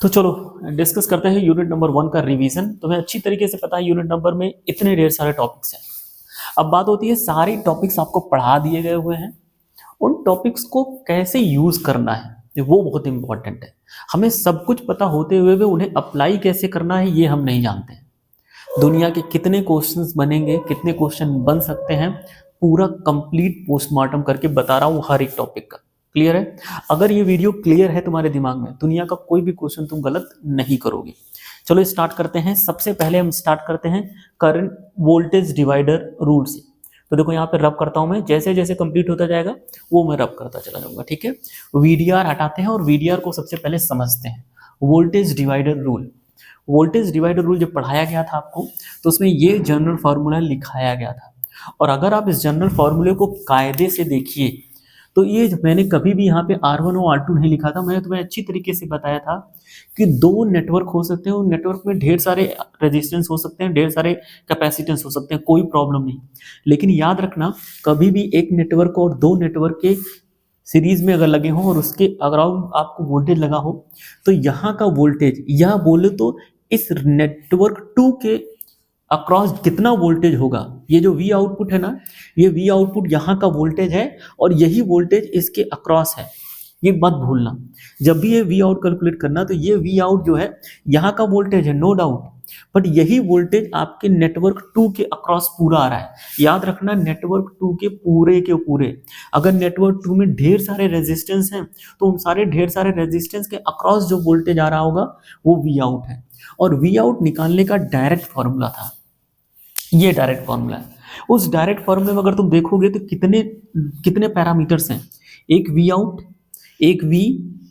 तो चलो डिस्कस करते हैं यूनिट नंबर 1 का रिवीजन। तुम्हें अच्छी तरीके से पता है यूनिट नंबर में इतने ढेर सारे टॉपिक्स हैं। अब बात होती है सारे टॉपिक्स आपको पढ़ा दिए गए हुए हैं, उन टॉपिक्स को कैसे यूज करना है वो बहुत इंपॉर्टेंट है। हमें सब कुछ पता होते हुए भी उन्हें अप्लाई कैसे करना है ये हम नहीं जानते हैं। दुनिया के कितने क्वेश्चंस बनेंगे, कितने क्वेश्चन बन सकते हैं, पूरा कंप्लीट पोस्टमार्टम करके बता रहा हूँ हर एक टॉपिक का। क्लियर है? अगर ये वीडियो क्लियर है तुम्हारे दिमाग में, दुनिया का कोई भी क्वेश्चन तुम गलत नहीं करोगे। चलो स्टार्ट करते हैं। सबसे पहले हम स्टार्ट करते हैं करंट वोल्टेज डिवाइडर रूल से। तो देखो यहाँ पे रब करता हूं मैं, जैसे जैसे कंप्लीट होता जाएगा वो मैं रब करता चला जाऊंगा। ठीक है, वीडीआर हटाते हैं और वीडीआर को सबसे पहले समझते हैं। Voltage divider rule, voltage divider rule जब पढ़ाया गया था आपको तो उसमें ये जनरल फार्मूला लिखाया गया था। और अगर आप इस जनरल फार्मूले को कायदे से देखिए तो ये मैंने कभी भी यहाँ पे R1 और R2 नहीं लिखा था। मैंने तुम्हें अच्छी तरीके से बताया था कि दो नेटवर्क हो सकते हैं, उन नेटवर्क में ढेर सारे रेजिस्टेंस हो सकते हैं, ढेर सारे कैपेसिटेंस हो सकते हैं, कोई प्रॉब्लम नहीं। लेकिन याद रखना, कभी भी एक नेटवर्क और दो नेटवर्क के सीरीज में अगर लगे हों और उसके अराउंड आपको वोल्टेज लगा हो तो यहाँ का वोल्टेज, या बोले तो इस नेटवर्क 2 के अक्रॉस कितना वोल्टेज होगा, ये जो V आउटपुट है ना, ये V आउटपुट यहाँ का वोल्टेज है और यही वोल्टेज इसके अक्रॉस है। ये मत भूलना, जब भी ये V आउट कैलकुलेट करना तो ये V आउट जो है यहाँ का वोल्टेज है, नो डाउट, बट यही वोल्टेज आपके नेटवर्क 2 के अक्रॉस पूरा आ रहा है। याद रखना, नेटवर्क 2 के पूरे। अगर नेटवर्क 2 में ढेर सारे रेजिस्टेंस हैं तो उन सारे ढेर सारे रेजिस्टेंस के अक्रॉस जो वोल्टेज आ रहा होगा वो V आउट है। और V आउट निकालने का डायरेक्ट फॉर्मूला था, ये डायरेक्ट फॉर्मूला है। उस डायरेक्ट फॉर्मूले में अगर तुम देखोगे तो कितने कितने पैरामीटर्स हैं, एक V आउट, एक V,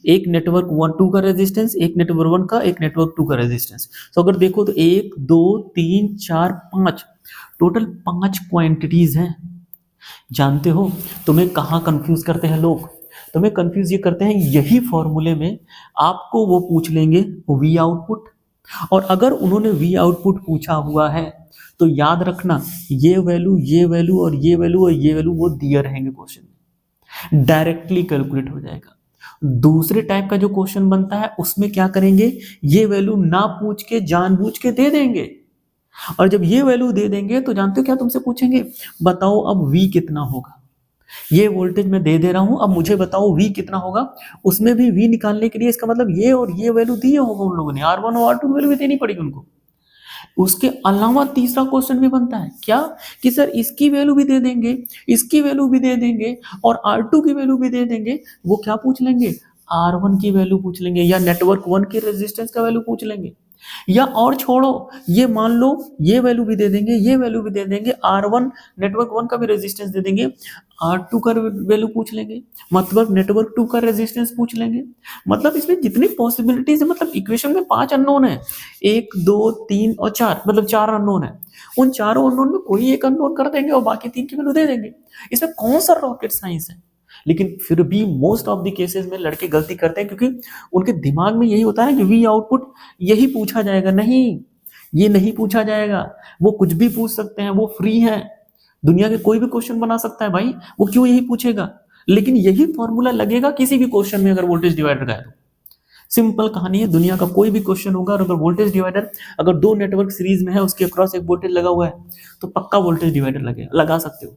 एक नेटवर्क 1 2 का रेजिस्टेंस, एक नेटवर्क 1 का, एक नेटवर्क 2 का रेजिस्टेंस। तो अगर देखो तो 1 2 3 4 5, टोटल 5 क्वांटिटीज हैं। जानते हो तुम्हें कहाँ कंफ्यूज करते हैं लोग? तुम्हें कंफ्यूज ये करते हैं, यही फॉर्मूले में आपको वो पूछ लेंगे V आउटपुट, और अगर उन्होंने V आउटपुट पूछा हुआ है तो याद रखना ये वैल्यू, ये वैल्यू और ये वैल्यू और ये वैल्यू वो दिए रहेंगे क्वेश्चन में, डायरेक्टली कैलकुलेट हो जाएगा। दूसरे टाइप का जो क्वेश्चन बनता है उसमें क्या करेंगे, ये वैल्यू ना पूछ के जानबूझ के दे देंगे, और जब ये वैल्यू दे देंगे तो जानते हो क्या तुमसे पूछेंगे, बताओ अब V कितना होगा। ये वोल्टेज मैं दे दे रहा हूं, अब मुझे बताओ V कितना होगा। उसमें भी V निकालने के लिए इसका मतलब ये और ये वैल्यू दिए होगा उन लोगों ने, R1 और R2 वैल्यू भी देनी पड़ेगी उनको। उसके अलावा तीसरा क्वेश्चन भी बनता है क्या, कि सर इसकी वैल्यू भी दे देंगे, इसकी वैल्यू भी दे देंगे और R2 की वैल्यू भी दे देंगे। वो क्या पूछ लेंगे, R1 की वैल्यू पूछ लेंगे, या नेटवर्क 1 के रेजिस्टेंस का वैल्यू पूछ लेंगे, या और छोड़ो, ये मान लो ये वैल्यू भी दे देंगे, ये वैल्यू भी दे देंगे, R1 नेटवर्क 1 का भी रेजिस्टेंस दे देंगे, R2 का वैल्यू पूछ लेंगे, मतलब नेटवर्क 2 का रेजिस्टेंस पूछ लेंगे। मतलब इसमें जितनी पॉसिबिलिटीज है, मतलब इक्वेशन में 5 अननोन है, 1 2 3 और 4, मतलब 4 अननोन है। उन चारों अननोन में कोई एक अननोन कर देंगे और बाकी 3 की वैल्यू दे देंगे। इसमें कौन सा रॉकेट साइंस है? लेकिन फिर भी मोस्ट ऑफ द केसेस में लड़के गलती करते हैं, क्योंकि उनके दिमाग में यही होता है कि V आउटपुट यही पूछा जाएगा। नहीं, ये नहीं पूछा जाएगा, वो कुछ भी पूछ सकते हैं, वो फ्री है, दुनिया के कोई भी क्वेश्चन बना सकता है भाई, वो क्यों यही पूछेगा। लेकिन यही फॉर्मूला लगेगा किसी भी क्वेश्चन में अगर वोल्टेज डिवाइडर का है तो। सिंपल कहानी है, दुनिया का कोई भी क्वेश्चन होगा और अगर वोल्टेज डिवाइडर, अगर दो नेटवर्क सीरीज में है, उसके अक्रॉस एक वोल्टेज लगा हुआ है तो पक्का वोल्टेज डिवाइडर लगेगा, लगा सकते हो।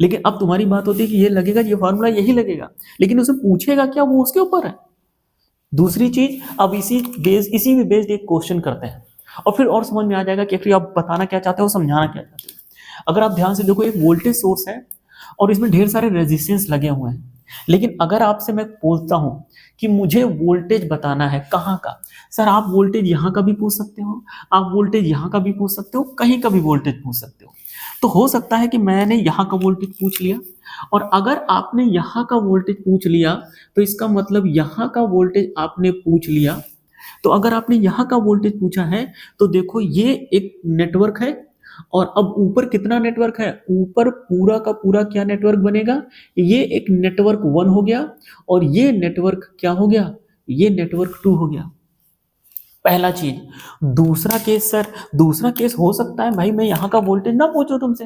लेकिन अब तुम्हारी बात होती है कि ये लगेगा, ये फॉर्मूला यही लगेगा, लेकिन उसे पूछेगा क्या, वो उसके ऊपर है। दूसरी चीज, अब इसी भी बेस्ड एक क्वेश्चन करते हैं और फिर और समझ में आ जाएगा कि आप बताना क्या चाहते हो, समझाना क्या चाहते हो। अगर आप ध्यान से देखो, एक वोल्टेज सोर्स है और इसमें ढेर सारे रेजिस्टेंस लगे हुए हैं, लेकिन अगर आपसे मैं पूछता हूं कि मुझे वोल्टेज बताना है कहाँ का, सर आप वोल्टेज यहाँ का भी पूछ सकते हो, आप वोल्टेज यहाँ का भी पूछ सकते हो, कहीं का भी वोल्टेज पूछ सकते हो। तो हो सकता है कि मैंने यहाँ का वोल्टेज पूछ लिया, और अगर आपने यहाँ का वोल्टेज पूछ लिया तो इसका मतलब यहाँ का वोल्टेज आपने पूछ लिया। तो अगर आपने यहाँ का वोल्टेज पूछा है तो देखो ये एक नेटवर्क है, और अब ऊपर कितना नेटवर्क है, ऊपर पूरा का पूरा क्या नेटवर्क बनेगा, ये एक नेटवर्क 1 हो गया और ये नेटवर्क क्या हो गया, ये नेटवर्क 2 हो गया। पहला चीज। दूसरा केस, सर दूसरा केस हो सकता है भाई मैं यहाँ का वोल्टेज ना पूछूं तुमसे,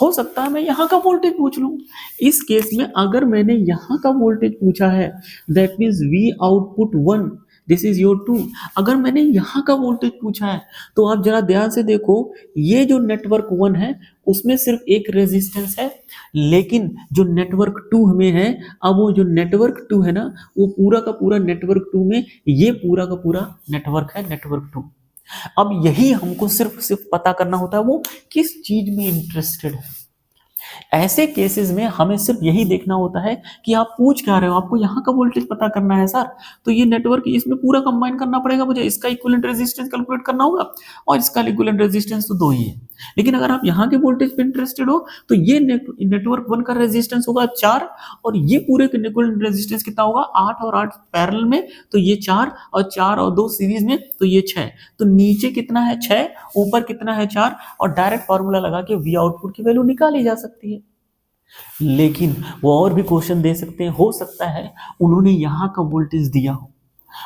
हो सकता है मैं यहाँ का वोल्टेज पूछ लूं। इस केस में अगर मैंने यहाँ का वोल्टेज पूछा है, that means V output 1 this is your 2। अगर मैंने यहाँ का वोल्टेज पूछा है तो आप जरा ध्यान से देखो, ये जो नेटवर्क 1 है उसमें सिर्फ एक रेजिस्टेंस है, लेकिन जो नेटवर्क 2 हमें है, अब वो जो नेटवर्क 2 है ना, वो पूरा का पूरा नेटवर्क 2 में ये पूरा का पूरा नेटवर्क है, नेटवर्क 2। अब यही हमको सिर्फ सिर्फ पता करना होता है वो किस चीज में इंटरेस्टेड है। ऐसे केसेस में हमें सिर्फ यही देखना होता है कि आप पूछ क्या रहे हो, आपको यहाँ का वोल्टेज पता करना है सर, तो ये नेटवर्क इसमें पूरा कंबाइन करना पड़ेगा मुझे, इसका इक्विवेलेंट रेजिस्टेंस कैलकुलेट करना होगा और इसका इक्विवेलेंट रेजिस्टेंस तो 2 ही है। लेकिन अगर आप यहाँ के वोल्टेज पे इंटरेस्टेड हो तो ये नेटवर्क 1 का रेजिस्टेंस होगा 4 और ये पूरे के इक्विवेलेंट रेजिस्टेंस कितना होगा 8 और 8 पैरेलल में, तो ये 4 और 2 सीरीज में, तो ये 6। तो नीचे कितना है 6, ऊपर कितना है 4, और डायरेक्ट फॉर्मूला लगा के वी आउटपुट की वैल्यू निकाली जा सकती है। लेकिन वो और भी क्वेश्चन दे सकते हैं, हो सकता है उन्होंने यहाँ का वोल्टेज दिया हो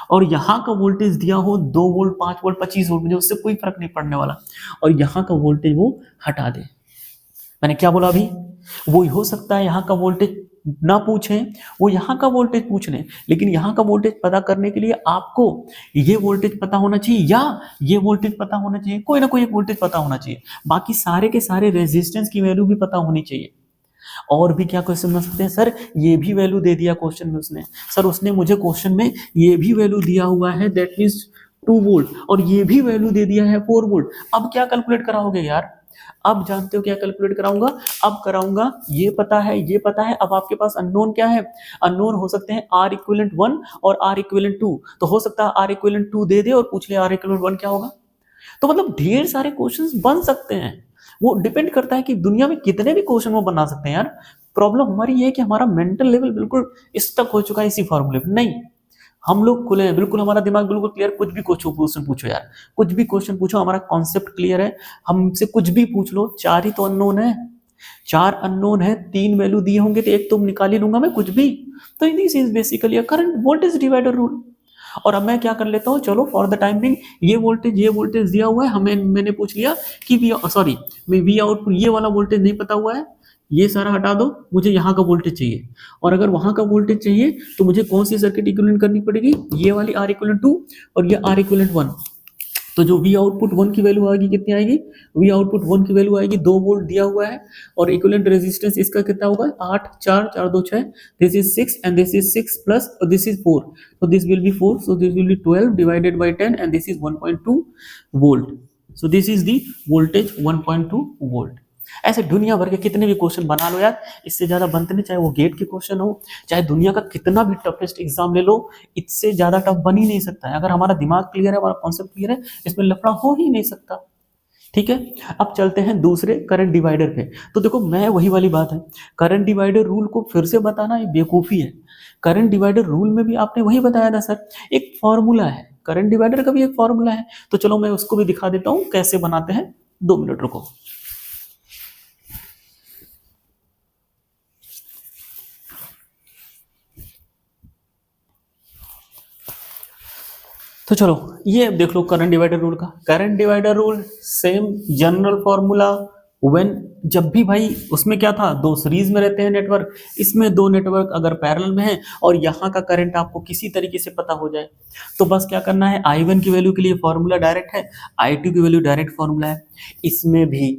और यहाँ का वोल्टेज दिया हो 2 वोल्ट 5 वोल्ट 25 वोल्ट, मुझे उससे कोई फर्क नहीं पड़ने वाला, और यहाँ का वोल्टेज वो हटा दे। मैंने क्या बोला अभी, वो हो सकता है यहाँ का वोल्टेज ना पूछें, वो यहाँ का वोल्टेज पूछ लें, लेकिन यहाँ का वोल्टेज पता करने के लिए आपको ये वोल्टेज पता होना चाहिए या ये वोल्टेज पता होना चाहिए, कोई ना कोई एक वोल्टेज पता होना चाहिए, बाकी सारे के सारे रेजिस्टेंस की वैल्यू भी पता होनी चाहिए। और भी क्या क्वेश्चन बन सकते हैं, सर ये भी वैल्यू दे दिया क्वेश्चन में उसने, सर उसने मुझे क्वेश्चन में ये भी वैल्यू दिया हुआ है दैट मींस 2 वोल्ट, और ये भी वैल्यू दे दिया है 4 वोल्ट, अब क्या कैलकुलेट कराओगे यार, अब जानते हो क्या कैलकुलेट कराऊंगा, अब कराऊंगा ये पता है ये पता है, अब आपके पास अननोन क्या है, अननोन हो सकते हैं R इक्विवेलेंट 1 और R इक्विवेलेंट 2, तो हो सकता है R इक्विवेलेंट 2 दे दे और पूछ ले R इक्विवेलेंट 1 क्या होगा। तो मतलब ढेर सारे क्वेश्चंस बन सकते हैं, वो डिपेंड करता है कि दुनिया में कितने भी क्वेश्चन वो बना सकते हैं यार। प्रॉब्लम हमारी ये है कि हमारा मेंटल लेवल बिल्कुल स्टक हो चुका है इसी फॉर्मूले पे। नहीं, हम लोग खुले हैं बिल्कुल, हमारा दिमाग बिल्कुल क्लियर, कुछ भी क्वेश्चन पूछो यार, कुछ भी क्वेश्चन पूछो, हमारा कॉन्सेप्ट क्लियर है, हमसे कुछ भी पूछ लो। 4 ही तो अननोन है, 4 अननोन है, 3 वैल्यू दिए होंगे तो एक तो निकाल ही लूंगा मैं कुछ भी। तो this is basically a current voltage divider rule. और अब मैं क्या कर लेता हूँ, चलो फॉर द टाइम बिंग ये वोल्टेज दिया हुआ है हमें, मैंने पूछ लिया कि वी आउटपुट ये वाला वोल्टेज नहीं पता हुआ है, ये सारा हटा दो, मुझे यहाँ का वोल्टेज चाहिए, और अगर वहां का वोल्टेज चाहिए तो मुझे कौन सी सर्किट इक्विवेलेंट करनी पड़ेगी, ये वाली R इक्विवेलेंट 2 और ये R इक्विवेलेंट 1। तो जो वी आउटपुट 1 की वैल्यू आएगी कितनी आएगी, वी आउटपुट 1 की वैल्यू आएगी 2 वोल्ट दिया हुआ है, और इक्विवेलेंट रेजिस्टेंस इसका कितना होगा 8 4 4 2 6, this is 6 and this is 6 plus और this is 4, so this will be 4, so this will be 12 divided by 10 and this is 1.2 volt, so this is the voltage 1.2 volt। ऐसे दुनिया भर के कितने भी क्वेश्चन बना लो यार, इससे ज्यादा बनते नहीं, चाहे वो गेट के क्वेश्चन हो, चाहे दुनिया का कितना भी टफेस्ट एग्जाम ले लो, इससे ज्यादा टफ बन ही नहीं सकता है। अगर हमारा दिमाग क्लियर है, हमारा कॉन्सेप्ट क्लियर है, इसमें लफड़ा हो ही नहीं सकता। ठीक है, अब चलते हैं दूसरे करंट डिवाइडर पे। तो देखो मैं वही वाली बात है, करंट डिवाइडर रूल को फिर से बताना ये बेवकूफ़ी है। करंट डिवाइडर रूल में भी आपने वही बताया था सर, एक फॉर्मूला है, करंट डिवाइडर का भी एक फॉर्मूला है। तो चलो मैं उसको भी दिखा देता हूँ कैसे बनाते हैं, 2 मिनट रुको। तो चलो ये अब देख लो करंट डिवाइडर रूल का। Current divider rule same general formula, when जब भी भाई उसमें क्या था, 2 सीरीज में रहते हैं नेटवर्क, इसमें 2 नेटवर्क अगर पैरेलल में है और यहाँ का करंट आपको किसी तरीके से पता हो जाए, तो बस क्या करना है, I1 की वैल्यू के लिए फॉर्मूला डायरेक्ट है, I2 की वैल्यू डायरेक्ट फॉर्मूला है। इसमें भी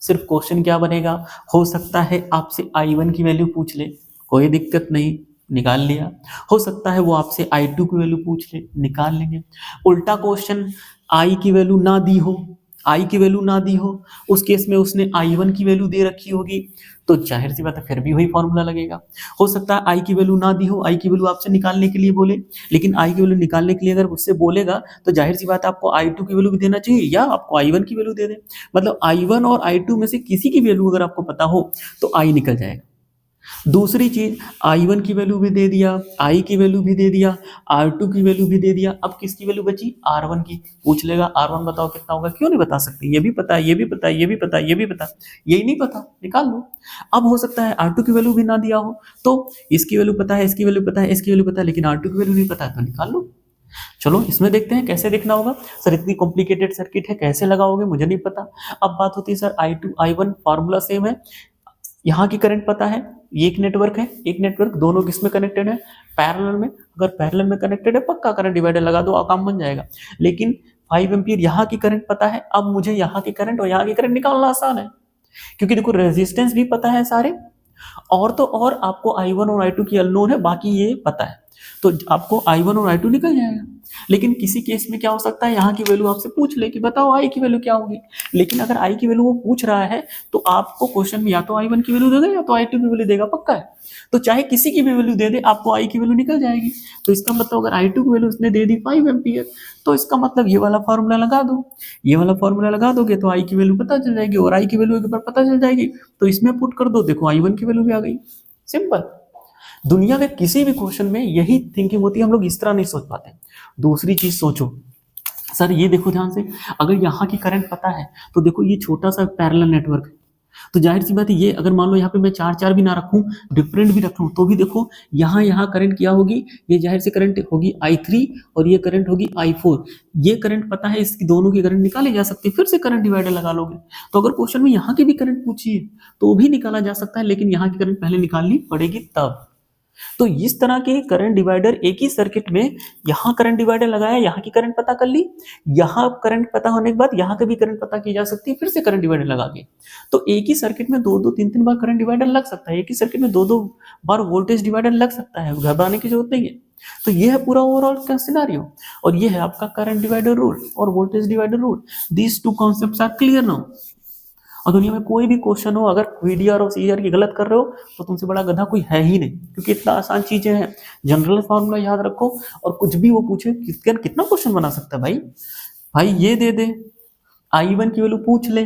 सिर्फ क्वेश्चन क्या बनेगा, हो सकता है आपसे I1 की वैल्यू पूछ ले, कोई दिक्कत नहीं, निकाल लिया। हो सकता है वो आपसे I2 की वैल्यू पूछ ले, निकाल लेंगे। उल्टा क्वेश्चन I की वैल्यू ना दी हो, I की वैल्यू ना दी हो, उस केस में उसने I1 की वैल्यू दे रखी होगी, तो जाहिर सी बात है फिर भी वही फॉर्मूला लगेगा। हो सकता है I की वैल्यू ना दी हो, I की वैल्यू आपसे निकालने के लिए बोले, लेकिन I की वैल्यू निकालने के लिए अगर उससे बोलेगा तो जाहिर सी बात है आपको I2 की वैल्यू भी देना चाहिए या आपको I1 की वैल्यू दे दे। मतलब I1 और I2 में से किसी की वैल्यू अगर आपको पता हो तो I निकल जाएगा। दूसरी चीज, I1 की वैल्यू भी दे दिया, I की वैल्यू भी दे दिया, R2 की वैल्यू भी दे दिया, अब किसकी वैल्यू बची, R1 की। पूछ लेगा R1 बताओ कितना होगा, क्यों नहीं बता सकते, ये भी पता है, ये भी पता है, ये भी पता है, ये भी पता, यही नहीं पता, निकाल लो। अब हो सकता है R2 की वैल्यू भी ना दिया हो, तो इसकी वैल्यू पता है, इसकी वैल्यू पता है, इसकी वैल्यू पता है, लेकिन R2 की वैल्यू नहीं पता है, तो निकाल लो। चलो इसमें देखते हैं कैसे देखना होगा। सर इतनी कॉम्प्लिकेटेड सर्किट है, कैसे लगाओगे, मुझे नहीं पता। अब बात होती है sir I2 I1 formula same है, यहाँ की करंट पता है, ये एक नेटवर्क है, एक नेटवर्क दोनों किसमें कनेक्टेड है, पैरेलल में। अगर पैरेलल में कनेक्टेड है पक्का करंट डिवाइडर लगा दो, काम बन जाएगा। लेकिन 5 एम्पीयर यहाँ की करंट पता है, अब मुझे यहाँ की करंट और यहाँ की करंट निकालना आसान है, क्योंकि देखो रेजिस्टेंस भी पता है सारे, और तो और आपको I1 और I2 की अननोन है, बाकी ये पता है, तो आपको I1 और I2 निकल जाएगा। लेकिन किसी केस में क्या हो सकता है, यहाँ की वैल्यू आपसे पूछ ले कि बताओ I की वैल्यू क्या होगी, लेकिन अगर I की वैल्यू वो पूछ रहा है तो आपको क्वेश्चन में या तो I1 की वैल्यू देगा या तो I2 की वैल्यू देगा, पक्का है। तो चाहे किसी की भी वैल्यू दे दे, आपको I की वैल्यू निकल जाएगी। तो इसका मतलब अगर I2 की वैल्यू उसने दे दी 5 एम्पीयर, तो इसका मतलब ये वाला फॉर्मूला लगा दो, ये वाला फॉर्मूला लगा दोगे तो I की वैल्यू पता चल जाएगी, और I की वैल्यू एक बार पता चल जाएगी तो इसमें पुट कर दो, देखो I1 की वैल्यू भी आ गई। सिंपल। दुनिया के किसी भी क्वेश्चन में यही थिंकिंग होती है, हम लोग इस तरह नहीं सोच पाते। दूसरी चीज सोचो, सर ये देखो ध्यान से, अगर यहाँ की करंट पता है तो देखो ये छोटा सा पैरेलल नेटवर्क है, तो जाहिर सी बात है ये अगर मान लो यहाँ पे मैं 4 भी ना रखूं, डिफरेंट भी रख लूं, तो भी देखो यहाँ करंट क्या होगी, ये जाहिर से करंट होगी I3 और ये करंट होगी I4। ये करंट पता है, इसकी दोनों की करंट निकाली जा सकती है, फिर से करंट डिवाइडर लगा लोगे तो अगर क्वेश्चन में यहाँ की भी करंट पूछी है तो भी निकाला जा सकता है, लेकिन यहाँ की करंट पहले निकालनी पड़ेगी तब। तो इस तरह के करंट डिवाइडर एक ही सर्किट में, यहाँ करंट डिवाइडर लगाया, यहाँ की करंट पता कर ली, यहाँ करंट पता होने के बाद यहाँ का भी करंट पता की जा सकती है, फिर से करंट डिवाइडर लगा के। तो एक ही सर्किट में 2-2 3-3 बार करंट डिवाइडर लग सकता है, एक ही सर्किट में 2-2 बार वोल्टेज डिवाइडर लग सकता है, घबराने की जरूरत नहीं है। तो ये है पूरा ओवरऑल का सिनेरियो, और ये है आपका करंट डिवाइडर रूल और voltage divider rule. These two concepts are clear now. और दुनिया में कोई भी क्वेश्चन हो, अगर VDR और CR की गलत कर रहे हो तो तुमसे बड़ा गधा कोई है ही नहीं, क्योंकि इतना आसान चीजें हैं। जनरल फॉर्मूला याद रखो, और कुछ भी वो पूछे कितना क्वेश्चन बना सकता है भाई ये दे दे, I1 की वैल्यू पूछ ले,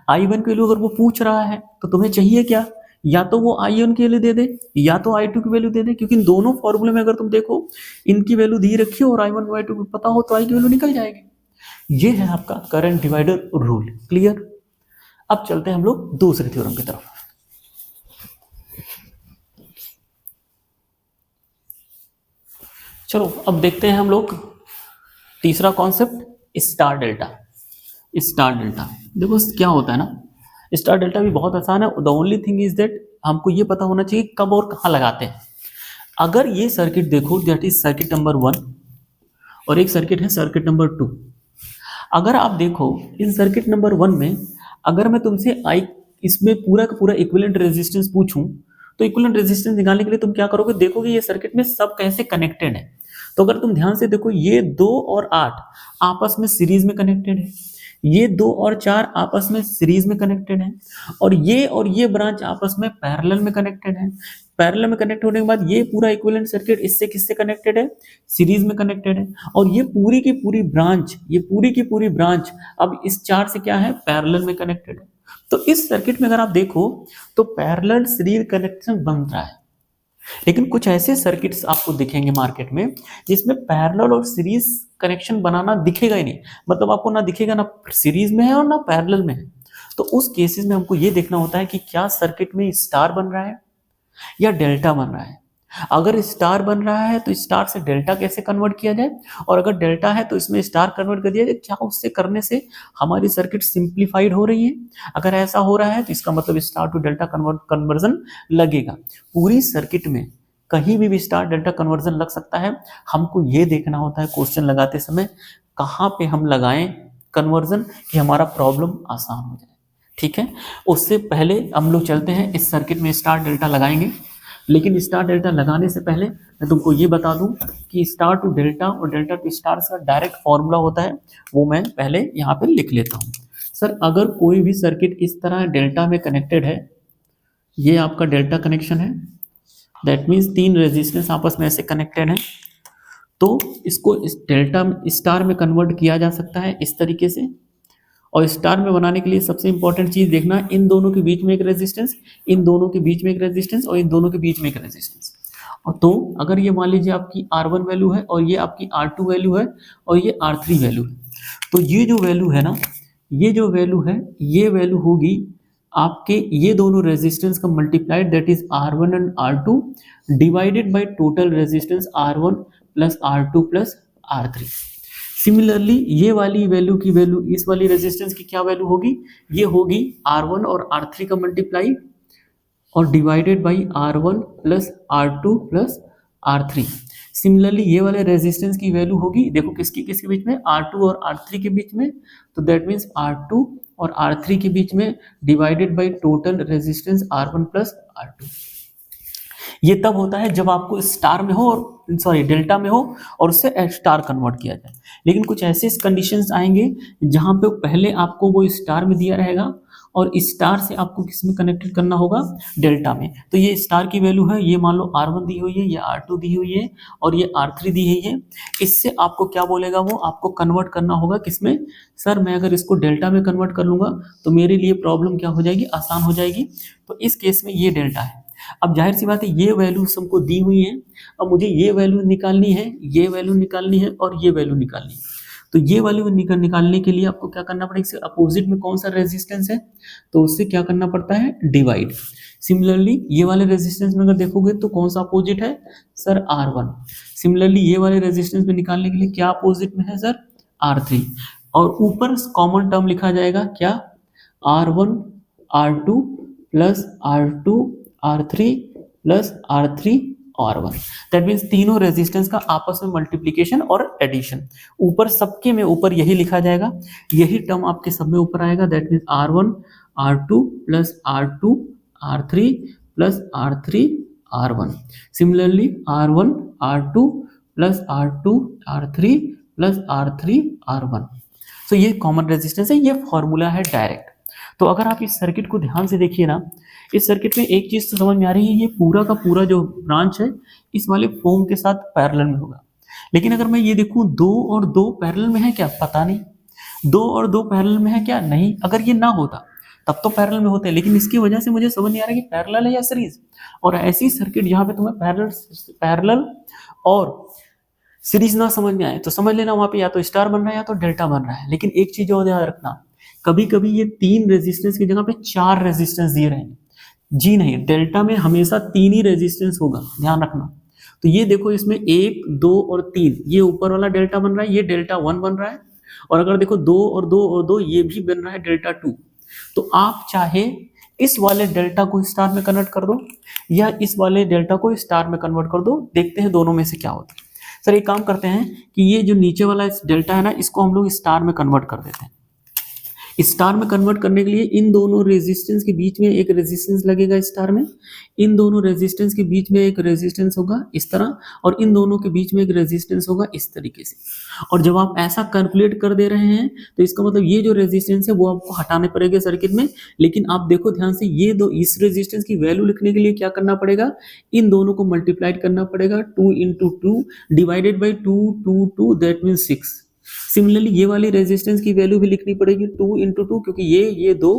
I1 की वैल्यू अगर वो पूछ रहा है तो तुम्हें चाहिए क्या, या तो वो I1 की वैल्यू दे दे या तो I2 की वैल्यू दे दे, क्योंकि इन दोनों फॉर्मूले में अगर तुम देखो इनकी वैल्यू दी रखी हो और I1 I2 पता हो तो I की वैल्यू निकल जाएगी। ये है आपका करंट डिवाइडर रूल। क्लियर। अब चलते हैं हम लोग दूसरे थ्योरम की तरफ। चलो अब देखते हैं हम लोग तीसरा concept, star delta. Star delta देखो क्या होता है ना, स्टार डेल्टा भी बहुत आसान है। The only thing is that हमको ये पता होना चाहिए कब और कहाँ लगाते हैं। अगर ये सर्किट देखो, दैट इज सर्किट नंबर 1 और एक सर्किट है सर्किट नंबर 2। अगर आप देखो इन सर्किट नंबर 1 में अगर मैं तुमसे इसमें पूरा का पूरा इक्विवेलेंट रेजिस्टेंस पूछूं, तो इक्विवेलेंट रेजिस्टेंस निकालने के लिए तुम क्या करोगे, देखोगे ये सर्किट में सब कैसे कनेक्टेड है। तो अगर तुम ध्यान से देखो, ये 2 और 8 आपस में सीरीज में कनेक्टेड है, ये 2 और 4 आपस में सीरीज में कनेक्टेड है, और ये ब्रांच आपस में पैरेलल में कनेक्टेड है। पैरेलल में कनेक्ट होने के बाद ये पूरा इक्विवेलेंट सर्किट इससे किससे कनेक्टेड है, सीरीज में कनेक्टेड है। और ये पूरी की पूरी ब्रांच अब इस 4 से क्या है, पैरेलल में कनेक्टेड है। तो इस सर्किट में अगर आप देखो तो पैरेलल सीरीज कनेक्शन बन रहा है, लेकिन कुछ ऐसे सर्किट्स आपको दिखेंगे मार्केट में जिसमें पैरेलल और सीरीज कनेक्शन बनाना दिखेगा ही नहीं, मतलब आपको ना दिखेगा ना सीरीज में है और ना पैरेलल में है। तो उस केसेस में हमको ये देखना होता है कि क्या सर्किट में स्टार बन रहा है या डेल्टा बन रहा है। अगर स्टार बन रहा है तो स्टार से डेल्टा कैसे कन्वर्ट किया जाए, और अगर डेल्टा है तो इसमें स्टार कन्वर्ट कर दिया जाए, क्या उससे करने से हमारी सर्किट सिंप्लीफाइड हो रही है। अगर ऐसा हो रहा है तो इसका मतलब स्टार टू डेल्टा कन्वर्जन लगेगा। पूरी सर्किट में कहीं भी स्टार डेल्टा कन्वर्जन लग सकता है। हमको ये देखना होता है क्वेश्चन लगाते समय कहाँ पे हम लगाएं कन्वर्जन कि हमारा प्रॉब्लम आसान हो जाए। ठीक है, उससे पहले हम लोग चलते हैं इस सर्किट में स्टार डेल्टा लगाएंगे, लेकिन स्टार डेल्टा लगाने से पहले मैं तुमको ये बता दूं कि स्टार टू डेल्टा और डेल्टा टू स्टार का डायरेक्ट फॉर्मूला होता है, वो मैं पहले यहाँ पे लिख लेता हूँ। सर अगर कोई भी सर्किट इस तरह डेल्टा में कनेक्टेड है, ये आपका डेल्टा कनेक्शन है, दैट मीन्स 3 रेजिस्टेंस आपस में ऐसे कनेक्टेड है, तो इसको इस डेल्टा स्टार में कन्वर्ट किया जा सकता है इस तरीके से। और स्टार में बनाने के लिए सबसे इंपॉर्टेंट चीज देखना, इन दोनों के बीच में एक रेजिस्टेंस, इन दोनों के बीच में एक रेजिस्टेंस और इन दोनों के बीच में एक रेजिस्टेंस। और तो अगर ये मान लीजिए आपकी R1 वैल्यू है और ये आपकी R2 वैल्यू है और ये R3 वैल्यू है, तो ये जो वैल्यू है ना, ये जो वैल्यू है ये वैल्यू होगी आपके ये दोनों रेजिस्टेंस का multiplied, that is R1 and R2 divided by total resistance R1 plus R2 plus R3। Similarly ये वाली वैल्यू की वैल्यू इस वाली रेजिस्टेंस की क्या वैल्यू होगी, ये होगी R1 और R3 का मल्टीप्लाई और divided by R1 plus R2 plus R3। Similarly ये वाले रेजिस्टेंस की वैल्यू होगी, देखो किसके किसके बीच में, R2 और R3 के बीच में, तो दैट मीन्स R2 और R3 के बीच में divided by total resistance R1 plus R2। ये तब होता है जब आपको स्टार में हो और सॉरी डेल्टा में हो और उससे स्टार कन्वर्ट किया जाए। लेकिन कुछ ऐसे कंडीशंस आएंगे जहां पे पहले आपको वो स्टार में दिया रहेगा और स्टार से आपको किस में कनेक्टेड करना होगा, डेल्टा में। तो ये स्टार की वैल्यू है, ये मान लो R1 दी हुई है, ये R2 दी हुई है और ये R3 दी हुई है। इससे आपको क्या बोलेगा, वो आपको कन्वर्ट करना होगा किसमें, सर मैं अगर इसको डेल्टा में कन्वर्ट कर लूंगा तो मेरे लिए प्रॉब्लम क्या हो जाएगी, आसान हो जाएगी। तो इस केस में ये डेल्टा है। अब जाहिर सी बात है ये वैल्यूज हमको दी हुई है, अब मुझे ये वैल्यू निकालनी है, ये वैल्यू निकालनी है और ये वैल्यू निकालनी है। तो ये वैल्यू निकालने के लिए आपको क्या करना पड़ेगा, इसके अपोजिट में कौन सा रेजिस्टेंस है, तो उससे क्या करना पड़ता है, डिवाइड। सिमिलरली ये वाले रेजिस्टेंस में अगर देखोगे तो कौन सा अपोजिट है, सर R1। सिमिलरली ये वाले रेजिस्टेंस में निकालने के लिए क्या अपोजिट में है, सर R3। और ऊपर कॉमन टर्म लिखा जाएगा क्या, R1 R2 plus R2 R3 plus R3 R1। That means तीनों रेजिस्टेंस का आपस में मल्टीप्लीकेशन और एडिशन, ऊपर सबके में ऊपर यही लिखा जाएगा, यही टर्म आपके सब में ऊपर आएगा। That means R1 R2 plus R2 R3 plus R3 R1। Similarly R1 R2 plus R2 R3 plus R3 R1। तो ये कॉमन रेजिस्टेंस है, ये फॉर्मूला है डायरेक्ट। तो अगर आप इस सर्किट को ध्यान से देखिए ना, इस सर्किट में एक चीज तो समझ में आ रही है, ये पूरा का पूरा जो ब्रांच है इस वाले फोम के साथ पैरेलल में होगा। लेकिन अगर मैं ये देखूं 2 और 2 पैरेलल में है क्या, पता नहीं। 2 और 2 पैरेलल में है क्या, नहीं। अगर ये ना होता तब तो पैरेलल में होते, लेकिन इसकी वजह से मुझे समझ नहीं आ रहा कि पैरेलल है या सीरीज। और ऐसी सर्किट जहां पे तुम्हें पैरेलल और सीरीज ना समझ में आए तो समझ लेना वहां पे या तो स्टार बन रहा है या तो डेल्टा बन रहा है। लेकिन एक चीज और ध्यान रखना, कभी कभी ये 3 रेजिस्टेंस की जगह पे 4 रेजिस्टेंस दिए रहेंगे, जी नहीं, डेल्टा में हमेशा 3 ही रेजिस्टेंस होगा, ध्यान रखना। तो ये देखो इसमें 1 2 और 3, ये ऊपर वाला डेल्टा बन रहा है, ये डेल्टा 1 बन रहा है। और अगर देखो 2 और 2 और 2, ये भी बन रहा है डेल्टा 2। तो आप चाहे इस वाले डेल्टा को स्टार में कन्वर्ट कर दो या इस वाले डेल्टा को स्टार में कन्वर्ट कर दो, देखते हैं दोनों में से क्या होता है। सर एक काम करते हैं कि ये जो नीचे वाला डेल्टा है ना, इसको हम लोग स्टार में कन्वर्ट कर देते हैं। स्टार में कन्वर्ट करने के लिए इन दोनों रेजिस्टेंस के बीच में एक रेजिस्टेंस लगेगा स्टार में, इन दोनों रेजिस्टेंस के बीच में एक रेजिस्टेंस होगा इस तरह, और इन दोनों के बीच में एक रेजिस्टेंस होगा इस तरीके से। और जब आप ऐसा कैलकुलेट कर दे रहे हैं तो इसका मतलब ये जो रेजिस्टेंस है वो आपको हटाने पड़ेगा सर्किट में। लेकिन आप देखो ध्यान से, ये दो इस रेजिस्टेंस की वैल्यू लिखने के लिए क्या करना पड़ेगा, इन दोनों को मल्टीप्लाइड करना पड़ेगा, 2 × 2 divided by 2 2 2, that means 6। Similarly ये वाली रेजिस्टेंस की वैल्यू भी लिखनी पड़ेगी 2 × 2, क्योंकि ये 2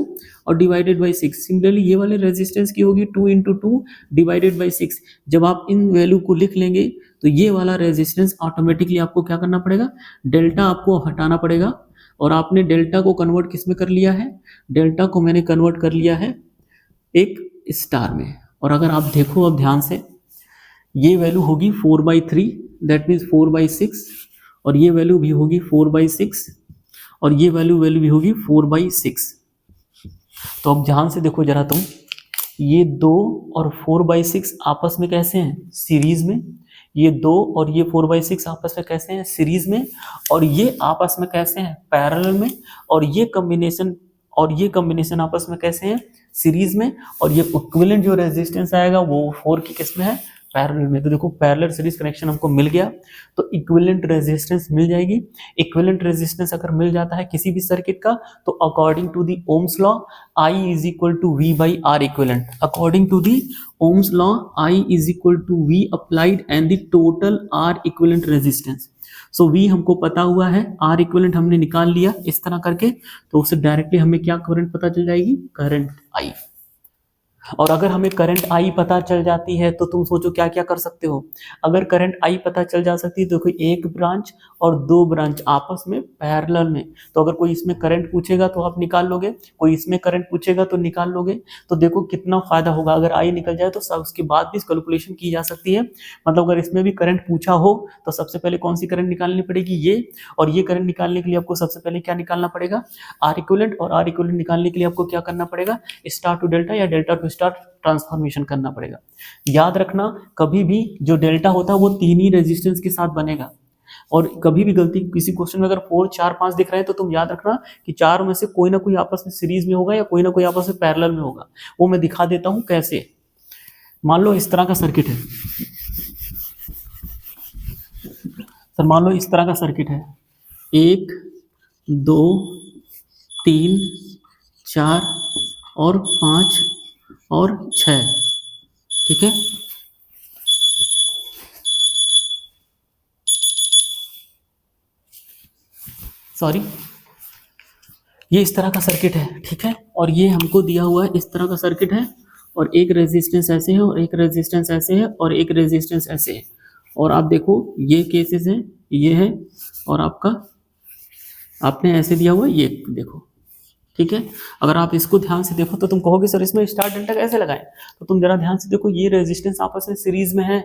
और डिवाइडेड बाई 6। सिमिलरली ये वाले रेजिस्टेंस की होगी 2 × 2 डिवाइडेड बाई 6। जब आप इन वैल्यू को लिख लेंगे तो ये वाला रेजिस्टेंस ऑटोमेटिकली आपको क्या करना पड़ेगा, डेल्टा आपको हटाना पड़ेगा। और आपने डेल्टा को कन्वर्ट किस में कर लिया है, डेल्टा को मैंने कन्वर्ट कर लिया है एक स्टार में। और अगर आप देखो अब ध्यान से, ये वैल्यू होगी 4/3, दैट मीन्स 4/6, और ये वैल्यू भी होगी 4/6, और ये वैल्यू भी होगी 4/6। तो अब ध्यान से देखो जरा तुम, ये 2 और 4/6 आपस में कैसे हैं, सीरीज में। ये 2 और ये 4/6 आपस में कैसे हैं, सीरीज में। और ये आपस में कैसे हैं, पैरेलल में। और ये कॉम्बिनेशन आपस में कैसे हैं, सीरीज में। और ये इक्विवेलेंट जो रेजिस्टेंस आएगा वो 4 की किस में है, पैरेलल में। तो देखो पैरेलल सीरीज कनेक्शन हमको मिल गया, तो इक्विवेलेंट रेजिस्टेंस मिल जाएगी। इक्विवेलेंट रेजिस्टेंस अगर मिल जाता है किसी भी सर्किट का, तो according to the Ohm's law I = V/R equivalent. According to the Ohm's law I = V applied and the total R equivalent resistance. So V हमको पता हुआ है, R इक्विवेलेंट हमने निकाल लिया इस तरह करके, तो उससे डायरेक्टली हमें क्या करंट पता चल जाएगी, करंट I। और अगर हमें करंट I पता चल जाती है तो तुम सोचो क्या क्या कर सकते हो। अगर करंट I पता चल जा सकती है तो कोई एक ब्रांच और 2 ब्रांच आपस में पैरेलल में, तो अगर कोई इसमें करंट पूछेगा तो आप निकाल लोगे, कोई इसमें करंट पूछेगा तो निकाल लोगे। तो देखो कितना फायदा होगा, अगर I निकल जाए तो सब उसके बाद भी कैलकुलेशन की जा सकती है। मतलब अगर इसमें भी करंट पूछा हो तो सबसे पहले कौन सी करंट निकालनी पड़ेगी, ये। और ये करंट निकालने के लिए आपको सबसे पहले क्या निकालना पड़ेगा, R इक्विवेलेंट। और R इक्विवेलेंट निकालने के लिए आपको क्या करना पड़ेगा, स्टार टू डेल्टा या डेल्टा टू स्टार ट्रांसफॉर्मेशन करना पड़ेगा। याद रखना कभी भी जो डेल्टा होता है वो 3 ही रेजिस्टेंस के साथ बनेगा, और कभी भी गलती किसी क्वेश्चन में अगर 4 4 5 दिख रहे हैं तो तुम याद रखना कि 4 में से कोई ना कोई आपस में सीरीज में होगा या कोई ना कोई आपस में पैरेलल में होगा। वो मैं दिखा देता हूं कैसे। मान लो इस तरह का सर्किट है सर, मान लो इस तरह का सर्किट है, 1 2 3 4 और 5 और 6, ठीक है। सॉरी, ये इस तरह का सर्किट है, ठीक है, और ये हमको दिया हुआ है इस तरह का सर्किट है, और एक रेजिस्टेंस ऐसे है और एक रेजिस्टेंस ऐसे है और एक रेजिस्टेंस ऐसे है, और आप देखो ये केसेस है, ये है, और आपने ऐसे दिया हुआ ये देखो, ठीक है। अगर आप इसको ध्यान से देखो तो तुम कहोगे सर इसमें स्टार डेल्टा कैसे लगाएं, तो तुम जरा ध्यान से देखो, ये रेजिस्टेंस आपस में सीरीज में है,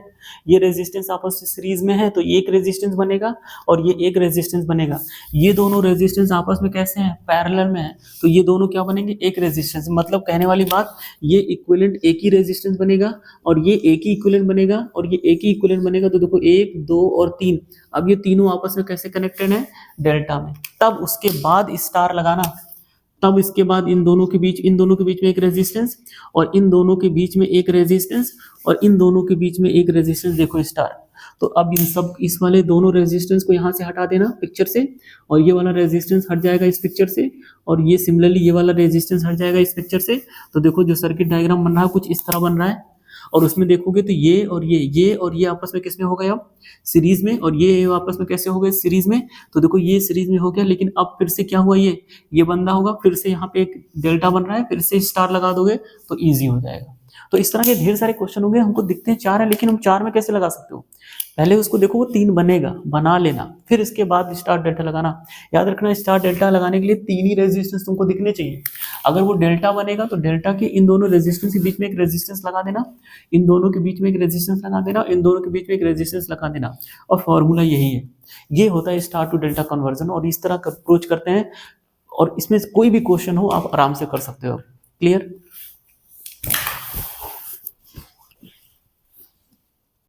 ये रेजिस्टेंस आपस में सीरीज में है, तो एक रेजिस्टेंस बनेगा और ये एक रेजिस्टेंस बनेगा। ये दोनों रेजिस्टेंस आपस में कैसे हैं, पैरेलल में है, तो ये दोनों क्या बनेंगे, एक रेजिस्टेंस। मतलब कहने वाली बात, ये इक्विवेलेंट एक ही रेजिस्टेंस बनेगा और ये एक ही इक्विवेलेंट बनेगा और ये एक ही इक्विवेलेंट बनेगा। तो देखो 1 2 और 3, अब ये तीनों आपस में कैसे कनेक्टेड है, डेल्टा में। तब उसके बाद स्टार लगाना, तब इसके बाद इन दोनों के बीच में एक रेजिस्टेंस और इन दोनों के बीच में एक रेजिस्टेंस और इन दोनों के बीच में एक रेजिस्टेंस, देखो स्टार। तो अब इन सब इस वाले दोनों रेजिस्टेंस को यहाँ से हटा देना पिक्चर से, और ये वाला रेजिस्टेंस हट जाएगा इस पिक्चर से, और ये सिमिलरली ये वाला रेजिस्टेंस हट जाएगा इस पिक्चर से। तो देखो जो सर्किट डायग्राम बन रहा है कुछ इस तरह बन रहा है, और उसमें देखोगे तो ये और ये आपस में किसमें हो गए, अब सीरीज में, और ये आपस में कैसे हो गए, सीरीज में। तो देखो ये सीरीज में हो गया, लेकिन अब फिर से क्या हुआ, ये बंदा होगा, फिर से यहाँ पे एक डेल्टा बन रहा है, फिर से स्टार लगा दोगे तो ईजी हो जाएगा। तो इस तरह के ढेर सारे क्वेश्चन होंगे, हमको दिखते हैं 4 है, लेकिन हम 4 में कैसे लगा सकते हो, पहले उसको देखो वो 3 बनेगा, बना लेना, फिर इसके बाद स्टार डेल्टा लगाना। याद रखना स्टार डेल्टा लगाने के लिए 3 ही रेजिस्टेंस तुमको दिखने चाहिए। अगर वो डेल्टा बनेगा तो डेल्टा के इन दोनों रेजिस्टेंस के बीच में एक रेजिस्टेंस लगा देना, इन दोनों के बीच में एक रेजिस्टेंस लगा देना, इन दोनों के बीच में एक रेजिस्टेंस लगा देना, और फॉर्मूला यही है। ये होता है स्टार टू डेल्टा कन्वर्जन, और इस तरह का अप्रोच करते हैं, और इसमें कोई भी क्वेश्चन हो आप आराम से कर सकते हो। क्लियर।